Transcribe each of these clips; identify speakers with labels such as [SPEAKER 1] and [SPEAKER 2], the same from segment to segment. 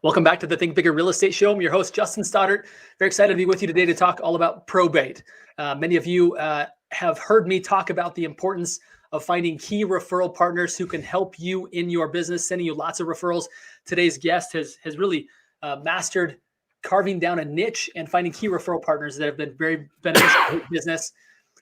[SPEAKER 1] Welcome back to the Think Bigger Real Estate Show. I'm your host, Justin Stoddart. Very excited to be with you today to talk all about probate. Many of you have heard me talk about the importance of finding key referral partners who can help you in your business, sending you lots of referrals. Today's guest has really mastered carving down a niche and finding key referral partners that have been very beneficial to his business.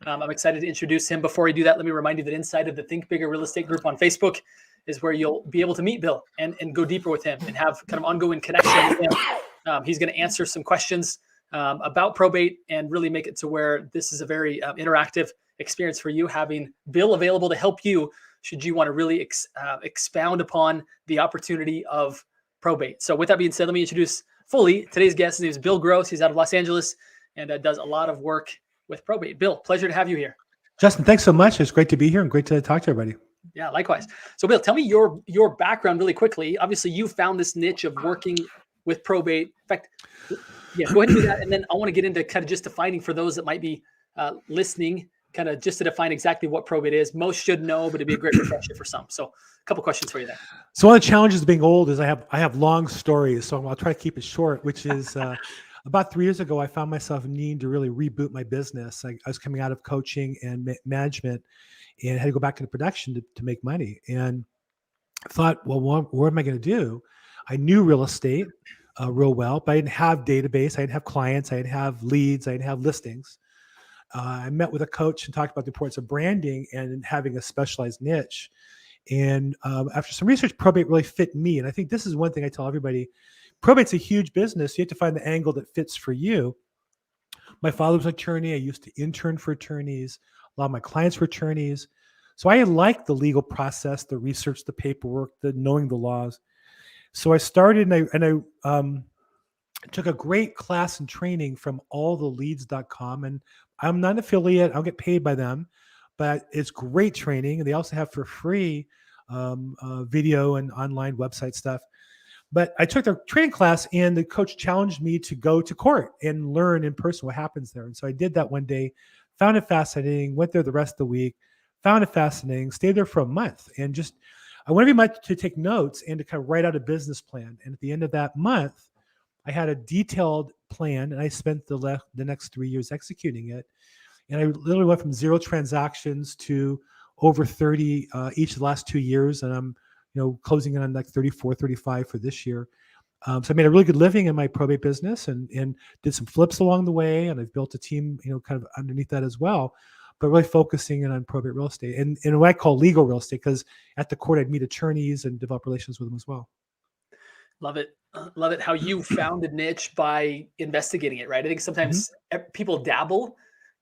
[SPEAKER 1] I'm excited to introduce him. Before I do that, let me remind you that inside of the Think Bigger Real Estate group on Facebook is where you'll be able to meet Bill and go deeper with him and have kind of ongoing connection with him. He's going to answer some questions about probate and really make it to where this is a very interactive experience for you, having Bill available to help you should you want to really expound upon the opportunity of probate. So with that being said, let me introduce fully today's guest. His name is Bill Gross. He's out of Los Angeles and does a lot of work with probate. Bill, pleasure to have you here.
[SPEAKER 2] Justin, thanks so much. It's great to be here and great to talk to everybody.
[SPEAKER 1] Yeah, likewise. So Bill, tell me your background really quickly. Obviously, you found this niche of working with probate. In fact, yeah, go ahead and do that. And then I want to get into kind of just defining for those that might be listening, kind of just to define exactly what probate is. Most should know, but it'd be a great refresher for some. So a couple questions for you there.
[SPEAKER 2] So one of the challenges of being old is I have long stories, so I'll try to keep it short, which is about 3 years ago, I found myself needing to really reboot my business. I was coming out of coaching and management and had to go back into production to make money. And I thought, well, what am I going to do? I knew real estate real well, but I didn't have database. I didn't have clients. I didn't have leads. I didn't have listings. I met with a coach and talked about the importance of branding and having a specialized niche. And after some research, probate really fit me. And I think this is one thing I tell everybody. Probate's a huge business. You have to find the angle that fits for you. My father was an attorney. I used to intern for attorneys. A lot of my clients were attorneys. So I liked the legal process, the research, the paperwork, the knowing the laws. So I started and I took a great class and training from alltheleads.com. And I'm not an affiliate. I don't get paid by them, but it's great training. And they also have for free video and online website stuff. But I took the training class and the coach challenged me to go to court and learn in person what happens there. And so I did that one day, found it fascinating, went there the rest of the week, found it fascinating, stayed there for a month. And just, I wanted everybody to take notes and to kind of write out a business plan. And at the end of that month, I had a detailed plan and I spent the next 3 years executing it. And I literally went from 0 transactions to over 30 each of the last 2 years. And I'm closing in on like 34, 35 for this year. So I made a really good living in my probate business and did some flips along the way. And I've built a team, kind of underneath that as well, but really focusing in on probate real estate and what I call legal real estate, because at the court, I'd meet attorneys and develop relations with them as well.
[SPEAKER 1] Love it. Love it. How you found a niche by investigating it, right? I think sometimes people dabble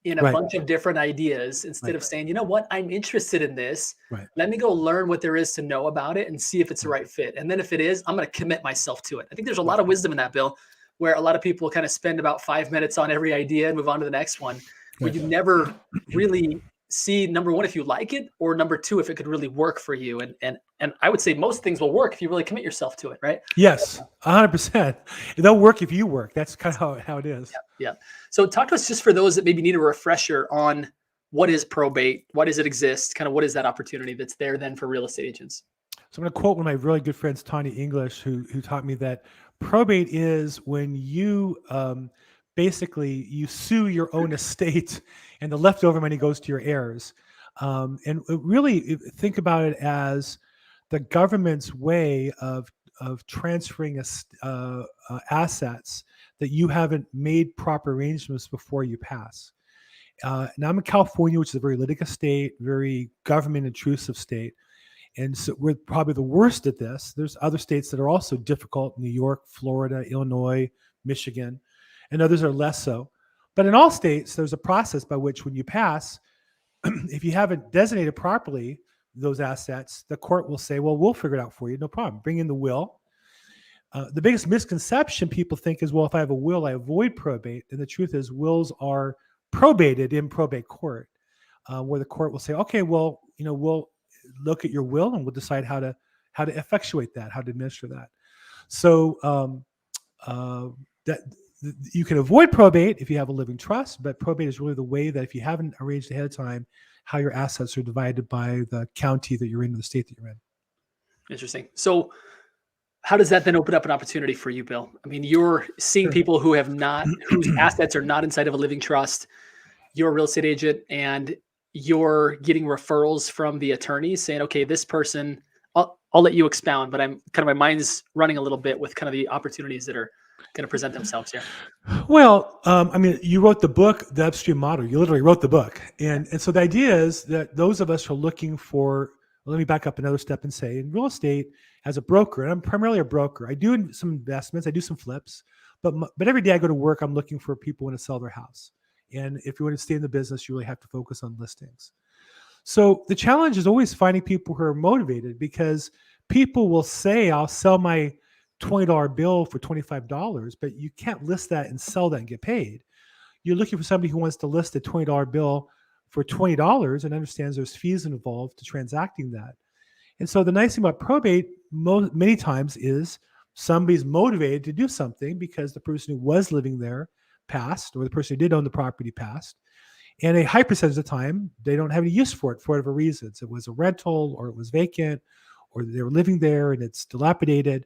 [SPEAKER 1] in a bunch of different ideas instead of saying, you know what, I'm interested in this. Let me go learn what there is to know about it and see if it's the right fit. And then if it is, I'm going to commit myself to it. I think there's a lot of wisdom in that, Bill, where a lot of people kind of spend about 5 minutes on every idea and move on to the next one, where you never really see, number one, if you like it, or number two, if it could really work for you. And I would say most things will work if you really commit yourself to it, right?
[SPEAKER 2] Yes, 100%. They'll work if you work. That's kind of how it is.
[SPEAKER 1] Yeah. So talk to us just for those that maybe need a refresher on what is probate, why does it exist, kind of what is that opportunity that's there then for real estate agents?
[SPEAKER 2] So I'm going to quote one of my really good friends, Tanya English, who taught me that probate is when you basically you sue your own estate and the leftover money goes to your heirs. And really think about it as the government's way of transferring assets that you haven't made proper arrangements before you pass. Now I'm in California, which is a very litigious state, very government intrusive state. And so we're probably the worst at this. There's other states that are also difficult: New York, Florida, Illinois, Michigan, and others are less so. But in all states, there's a process by which when you pass, if you haven't designated properly those assets, the court will say, well, we'll figure it out for you. No problem. Bring in the will. The biggest misconception people think is, well, if I have a will, I avoid probate. And the truth is wills are probated in probate court, where the court will say, okay, well, we'll look at your will and we'll decide how to effectuate that, how to administer that. So that you can avoid probate if you have a living trust, but probate is really the way that if you haven't arranged ahead of time, how your assets are divided by the county that you're in, or the state that you're in.
[SPEAKER 1] Interesting. So how does that then open up an opportunity for you, Bill? I mean, you're seeing
[SPEAKER 2] Sure.
[SPEAKER 1] people whose assets are not inside of a living trust. You're a real estate agent and you're getting referrals from the attorneys saying, okay, this person, I'll let you expound, but I'm kind of, my mind's running a little bit with kind of the opportunities that are going to present themselves here.
[SPEAKER 2] Well, I mean, you wrote the book, The Upstream Model. You literally wrote the book. And so the idea is that those of us who are looking for, well, let me back up another step and say, in real estate, as a broker, and I'm primarily a broker, I do some investments, I do some flips, but every day I go to work, I'm looking for people who want to sell their house. And if you want to stay in the business, you really have to focus on listings. So the challenge is always finding people who are motivated, because people will say, I'll sell my $20 bill for $25, but you can't list that and sell that and get paid. You're looking for somebody who wants to list a $20 bill for $20 and understands there's fees involved to transacting that. And so the nice thing about probate many times is somebody's motivated to do something because the person who was living there passed, or the person who did own the property passed. And a high percentage of the time, they don't have any use for it for whatever reasons. It was a rental, or it was vacant, or they were living there and it's dilapidated.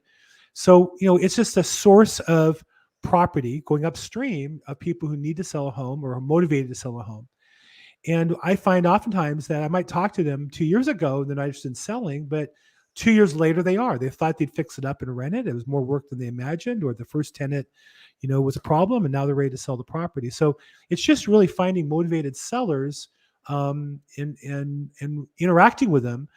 [SPEAKER 2] So, it's just a source of property going upstream of people who need to sell a home or are motivated to sell a home. And I find oftentimes that I might talk to them 2 years ago, they're not interested in selling, but 2 years later they are. They thought they'd fix it up and rent it. It was more work than they imagined, or the first tenant, was a problem, and now they're ready to sell the property. So it's just really finding motivated sellers, and interacting with them.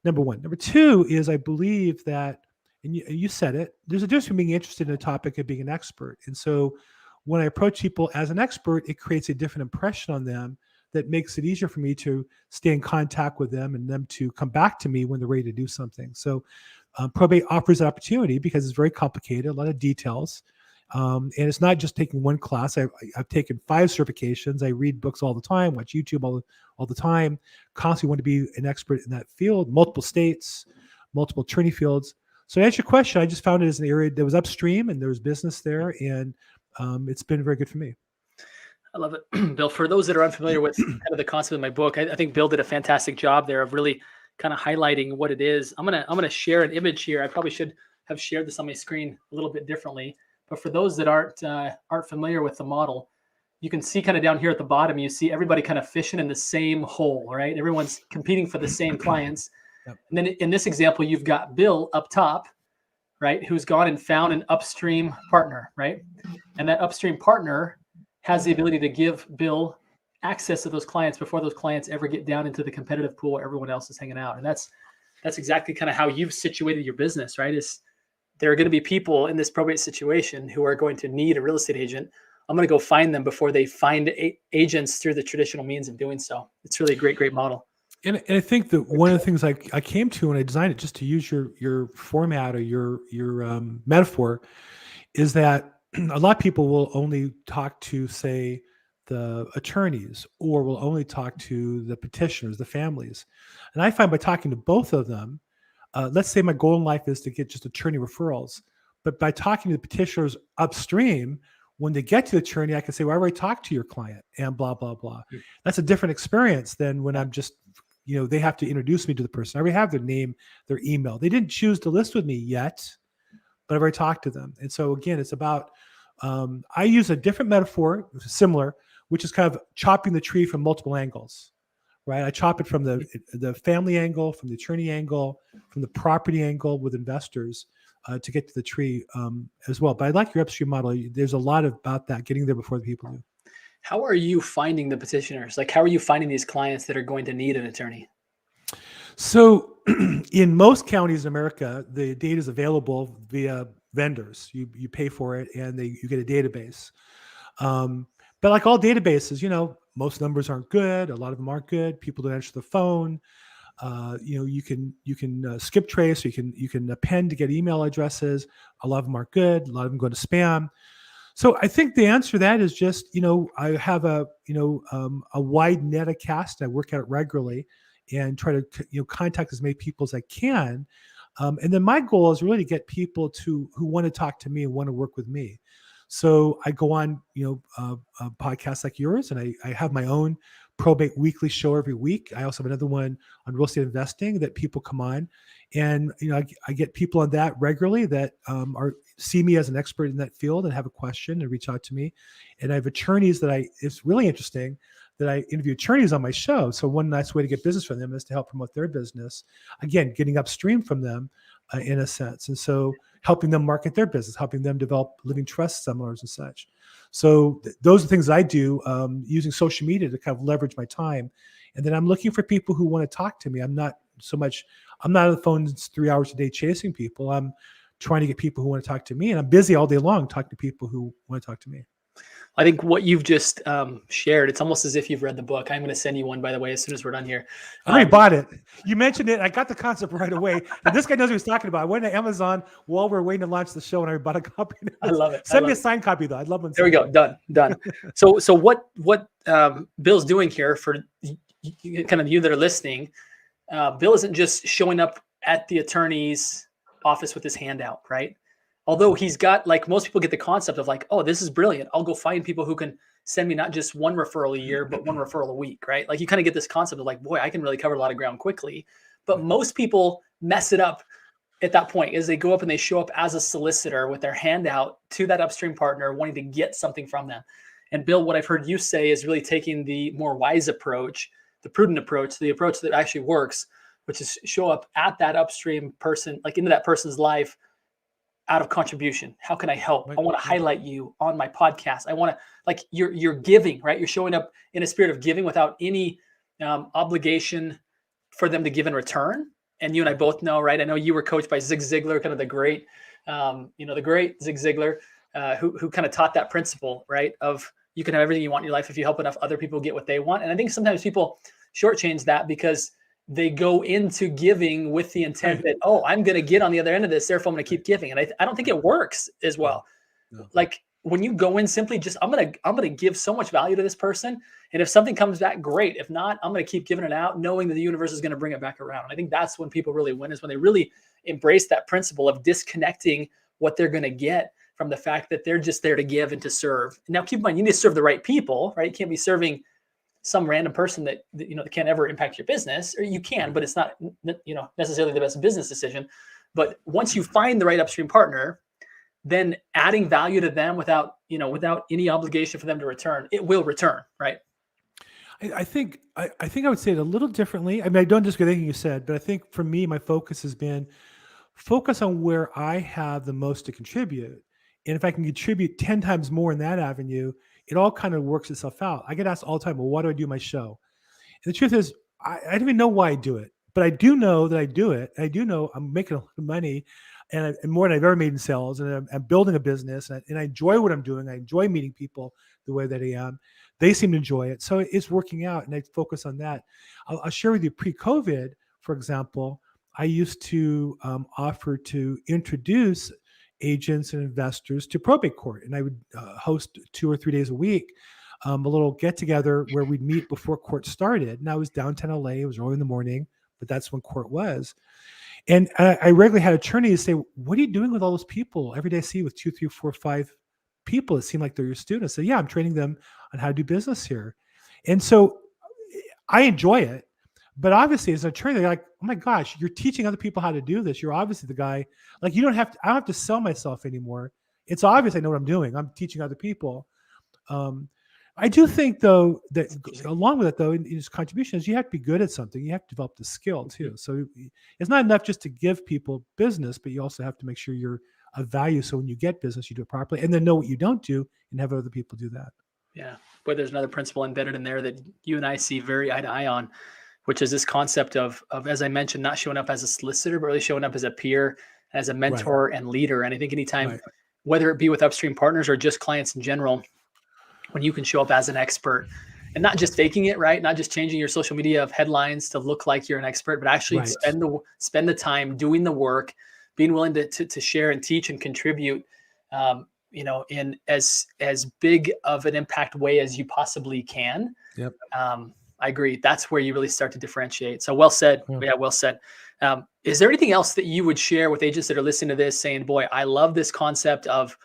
[SPEAKER 2] Number one. Number two is, I believe that, and you said it, there's a difference between being interested in a topic and being an expert. And so when I approach people as an expert, it creates a different impression on them that makes it easier for me to stay in contact with them and them to come back to me when they're ready to do something. So probate offers an opportunity because it's very complicated, a lot of details. And it's not just taking one class. I've taken 5 certifications. I read books all the time, watch YouTube all the time, constantly want to be an expert in that field, multiple states, multiple attorney fields. So to answer your question, I just found it as an area that was upstream and there was business there, and it's been very good for me.
[SPEAKER 1] I love it. Bill, for those that are unfamiliar with kind of the concept of my book, I think Bill did a fantastic job there of really kind of highlighting what it is. I'm gonna share an image here. I probably should have shared this on my screen a little bit differently. But for those that aren't familiar with the model, you can see kind of down here at the bottom, you see everybody kind of fishing in the same hole, right? Everyone's competing for the same clients. Yep. And then in this example, you've got Bill up top, right, who's gone and found an upstream partner, right? And that upstream partner has the ability to give Bill access to those clients before those clients ever get down into the competitive pool where everyone else is hanging out. And that's exactly kind of how you've situated your business, right? Is there are going to be people in this probate situation who are going to need a real estate agent. I'm going to go find them before they find agents through the traditional means of doing so. It's really a great model.
[SPEAKER 2] And I think that one of the things I came to when I designed it, just to use your format or your metaphor, is that a lot of people will only talk to, say, the attorneys, or will only talk to the petitioners, the families. And I find by talking to both of them, let's say my goal in life is to get just attorney referrals, but by talking to the petitioners upstream, when they get to the attorney, I can say, well, I already talked to your client and blah, blah, blah. That's a different experience than when I'm just, they have to introduce me to the person. I already have their name, their email. They didn't choose to list with me yet, but I've already talked to them. And so again, it's about, I use a different metaphor, similar, which is kind of chopping the tree from multiple angles, right? I chop it from the family angle, from the attorney angle, from the property angle with investors to get to the tree as well. But I like your upstream model. There's a lot about that, getting there before the people do.
[SPEAKER 1] How are you finding the petitioners? Like, how are you finding these clients that are going to need an attorney?
[SPEAKER 2] So in most counties in America, the data is available via vendors. You pay for it and you get a database. But like all databases, most numbers aren't good. A lot of them aren't good. People don't answer the phone. You can skip trace. Or you can append to get email addresses. A lot of them aren't good. A lot of them go to spam. So I think the answer to that is just, I have a wide net of cast. I work at it regularly and try to, contact as many people as I can. And then my goal is really to get people who want to talk to me and want to work with me. So I go on, podcasts like yours, and I have my own Probate weekly show every week. I also have another one on real estate investing that people come on, and I get people on that regularly that see me as an expert in that field and have a question and reach out to me. And I have attorneys that it's really interesting that I interview attorneys on my show. So one nice way to get business from them is to help promote their business. Again, getting upstream from them in a sense. And so helping them market their business, helping them develop living trust seminars and such. So those are things I do using social media to kind of leverage my time. And then I'm looking for people who want to talk to me. I'm not on the phone 3 hours a day chasing people. I'm trying to get people who want to talk to me. And I'm busy all day long talking to people who want to talk to me.
[SPEAKER 1] I think what you've just shared, it's almost as if you've read the book. I'm going to send you one, by the way, as soon as we're done here.
[SPEAKER 2] I already bought it. You mentioned it. I got the concept right away. And this guy knows what he's talking about. I went to Amazon while we were waiting to launch the show, and I bought a copy.
[SPEAKER 1] I love it.
[SPEAKER 2] Send me a signed copy, though. I'd love one.
[SPEAKER 1] There we go. Done. So what Bill's doing here for kind of you that are listening, Bill isn't just showing up at the attorney's office with his hand out, right? Although he's got, like, most people get the concept of like, oh, this is brilliant. I'll go find people who can send me not just one referral a year, but one referral a week, right? Like, you kind of get this concept of like, boy, I can really cover a lot of ground quickly. But most people mess it up at that point as they go up and they show up as a solicitor with their hand out to that upstream partner wanting to get something from them. And Bill, what I've heard you say is really taking the more wise approach, the prudent approach, the approach that actually works, which is show up at that upstream person, like into that person's life, out of contribution. How can I help? I want to highlight you on my podcast. I want to, like, you're giving, right? You're showing up in a spirit of giving without any obligation for them to give in return. And you and I both know, right? I know you were coached by Zig Ziglar, kind of the great, the great Zig Ziglar, who kind of taught that principle, right? Of you can have everything you want in your life if you help enough other people get what they want. And I think sometimes people shortchange that because they go into giving with the intent that, oh, I'm going to get on the other end of this, therefore I'm going to keep giving. And I don't think it works as well. No. Like, when you go in simply just, I'm going to give so much value to this person. And if something comes back, great. If not, I'm going to keep giving it out, knowing that the universe is going to bring it back around. And I think that's when people really win, is when they really embrace that principle of disconnecting what they're going to get from the fact that they're just there to give and to serve. Now, keep in mind, you need to serve the right people, right? You can't be serving some random person that can't ever impact your business, or you can, but it's not, necessarily the best business decision. But once you find the right upstream partner, then adding value to them without any obligation for them to return, it will return, right?
[SPEAKER 2] I think I would say it a little differently. I mean, I don't disagree with anything you said, but I think for me, my focus has been focus on where I have the most to contribute. And if I can contribute 10 times more in that avenue, it all kind of works itself out. I get asked all the time, well, why do I do my show? And the truth is, I don't even know why I do it, but I do know that I do it. I do know I'm making a lot of money and more than I've ever made in sales. And I'm building a business and I enjoy what I'm doing. I enjoy meeting people the way that I am. They seem to enjoy it. So it's working out and I focus on that. I'll share with you pre-COVID, for example, I used to offer to introduce agents and investors to probate court. And I would host 2 or 3 days a week, a little get together where we'd meet before court started. And I was downtown LA. It was early in the morning, but that's when court was. And I regularly had attorneys say, what are you doing with all those people? Every day I see with 2, 3, 4, 5 people that seem like they're your students. I said, yeah, I'm training them on how to do business here. And so I enjoy it. But obviously, as an attorney, they're like, oh my gosh, you're teaching other people how to do this. You're obviously the guy. Like, I don't have to sell myself anymore. It's obvious I know what I'm doing. I'm teaching other people. I do think, though, that along with it, though, in his contributions, you have to be good at something. You have to develop the skill, too. So it's not enough just to give people business, but you also have to make sure you're of value. So when you get business, you do it properly and then know what you don't do and have other people do that. Yeah.
[SPEAKER 1] But there's another principle embedded in there that you and I see very eye to eye on, which is this concept of, as I mentioned, not showing up as a solicitor, but really showing up as a peer, as a mentor and leader. And I think anytime, whether it be with upstream partners or just clients in general, when you can show up as an expert and not just faking it, right? Not just changing your social media of headlines to look like you're an expert, but actually spend the time doing the work, being willing to share and teach and contribute, in as big of an impact way as you possibly can.
[SPEAKER 2] Yep.
[SPEAKER 1] I agree. That's where you really start to differentiate. So well said. Yeah, well said. Is there anything else that you would share with agents that are listening to this saying, boy, I love this concept of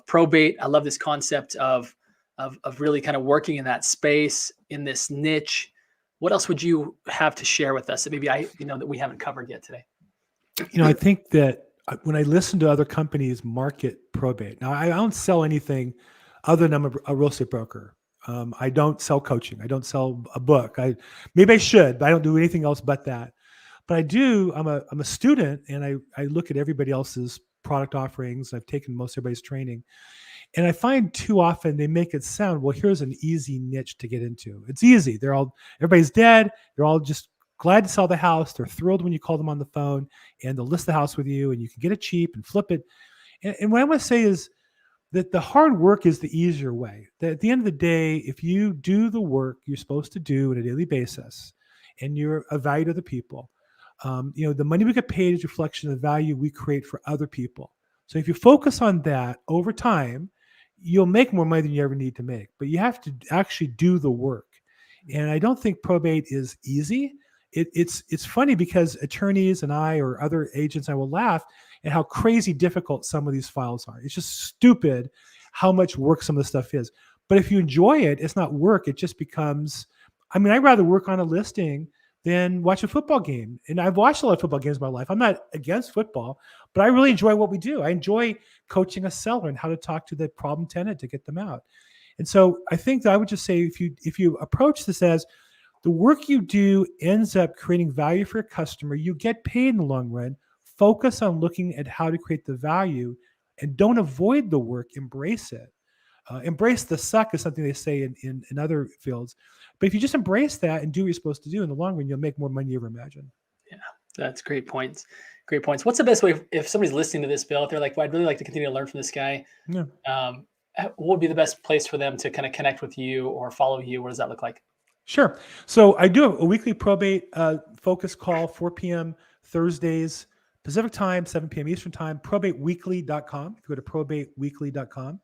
[SPEAKER 1] probate. I love this concept of of really kind of working in that space, in this niche. What else would you have to share with us that maybe that we haven't covered yet today?
[SPEAKER 2] I think that when I listen to other companies market probate, now I don't sell anything other than I'm a real estate broker. I don't sell coaching. I don't sell a book. Maybe I should, but I don't do anything else but that. But I do. I'm a student, and I look at everybody else's product offerings. I've taken most everybody's training, and I find too often they make it sound, well, here's an easy niche to get into. It's easy. Everybody's dead. They're all just glad to sell the house. They're thrilled when you call them on the phone, and they'll list the house with you, and you can get it cheap and flip it. And what I want to say is that the hard work is the easier way. That at the end of the day, if you do the work you're supposed to do on a daily basis, and you're a value to the people, the money we get paid is a reflection of the value we create for other people. So if you focus on that over time, you'll make more money than you ever need to make. But you have to actually do the work. And I don't think probate is easy. It's funny because attorneys and I or other agents, I will laugh at how crazy difficult some of these files are. It's just stupid how much work some of the stuff is. But if you enjoy it, it's not work. It just becomes, I'd rather work on a listing than watch a football game. And I've watched a lot of football games in my life. I'm not against football, but I really enjoy what we do. I enjoy coaching a seller and how to talk to the problem tenant to get them out. And so I think that I would just say, if you approach this as the work you do ends up creating value for your customer, you get paid in the long run. Focus on looking at how to create the value and don't avoid the work, embrace it. Embrace the suck is something they say in other fields. But if you just embrace that and do what you're supposed to do, in the long run, you'll make more money than you ever imagined.
[SPEAKER 1] Yeah, that's great points. Great points. What's the best way if somebody's listening to this, Bill, if they're like, well, I'd really like to continue to learn from this guy,
[SPEAKER 2] Yeah.
[SPEAKER 1] What would be the best place for them to kind of connect with you or follow you? What does that look like?
[SPEAKER 2] Sure. So I do a weekly probate focus call, 4 p.m. Thursdays, Pacific time, 7 p.m. Eastern time, probateweekly.com. If you go to probateweekly.com.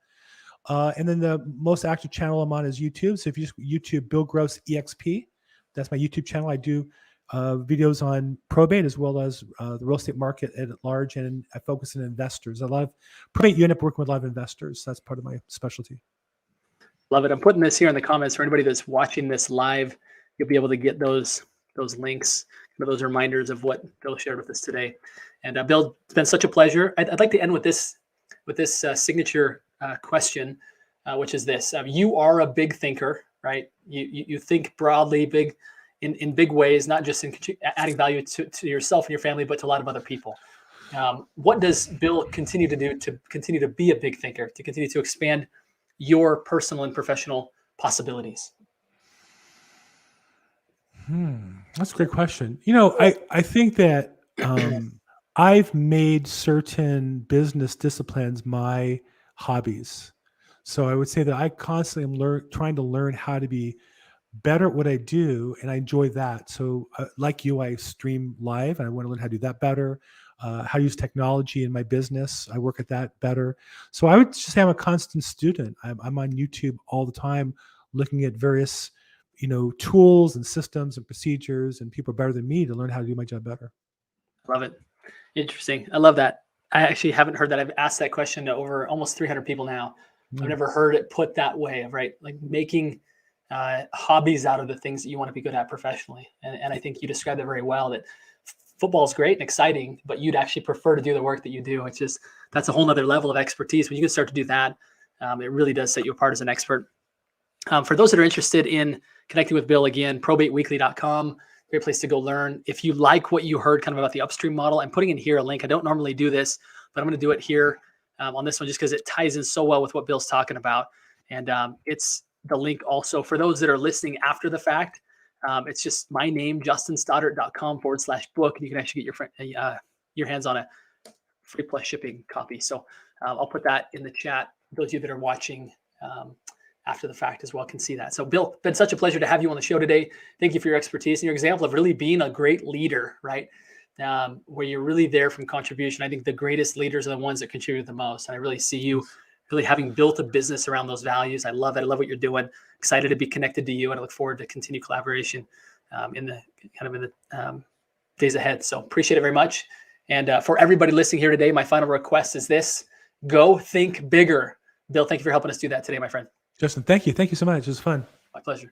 [SPEAKER 2] And then the most active channel I'm on is YouTube. So if you just YouTube Bill Gross EXP, that's my YouTube channel. I do videos on probate as well as the real estate market at large, and I focus on investors. A lot of probate, you end up working with a lot of investors. That's part of my specialty.
[SPEAKER 1] Love it. I'm putting this here in the comments for anybody that's watching this live. You'll be able to get those links, those reminders of what Bill shared with us today. And Bill, it's been such a pleasure. I'd like to end with this signature question, which is this: you are a big thinker, right? You think broadly, big in big ways, not just in adding value to yourself and your family, but to a lot of other people. What does Bill continue to do to continue to be a big thinker, to continue to expand your personal and professional possibilities?
[SPEAKER 2] That's a great question. I think that I've made certain business disciplines my hobbies. So I would say that I constantly am trying to learn how to be better at what I do, and I enjoy that. So like you, I stream live, and I want to learn how to do that better. How to use technology in my business. I work at that better. So I would just say I'm a constant student. I'm on YouTube all the time, looking at various, tools and systems and procedures, and people are better than me to learn how to do my job better.
[SPEAKER 1] Love it. Interesting. I love that. I actually haven't heard that. I've asked that question to over almost 300 people now. I've never heard it put that way, right? Like making hobbies out of the things that you want to be good at professionally. And I think you described it very well, that football is great and exciting, but you'd actually prefer to do the work that you do. It's just, that's a whole nother level of expertise. When you can start to do that, it really does set you apart as an expert. For those that are interested in connecting with Bill, again, probateweekly.com, great place to go learn. If you like what you heard kind of about the Upstream model, I'm putting in here a link. I don't normally do this, but I'm going to do it here on this one just because it ties in so well with what Bill's talking about. And it's the link also for those that are listening after the fact. It's just my name, justinstoddart.com/book. And you can actually get your hands on a free plus shipping copy. So I'll put that in the chat. Those of you that are watching after the fact as well can see that. So Bill, been such a pleasure to have you on the show today. Thank you for your expertise and your example of really being a great leader, right? Where you're really there from contribution. I think the greatest leaders are the ones that contribute the most. And I really see you really having built a business around those values. I love it. I love what you're doing. Excited to be connected to you, and I look forward to continued collaboration in the days ahead. So appreciate it very much. And for everybody listening here today, my final request is this: go think bigger. Bill, thank you for helping us do that today, my friend.
[SPEAKER 2] Justin, thank you. Thank you so much. It was fun.
[SPEAKER 1] My pleasure.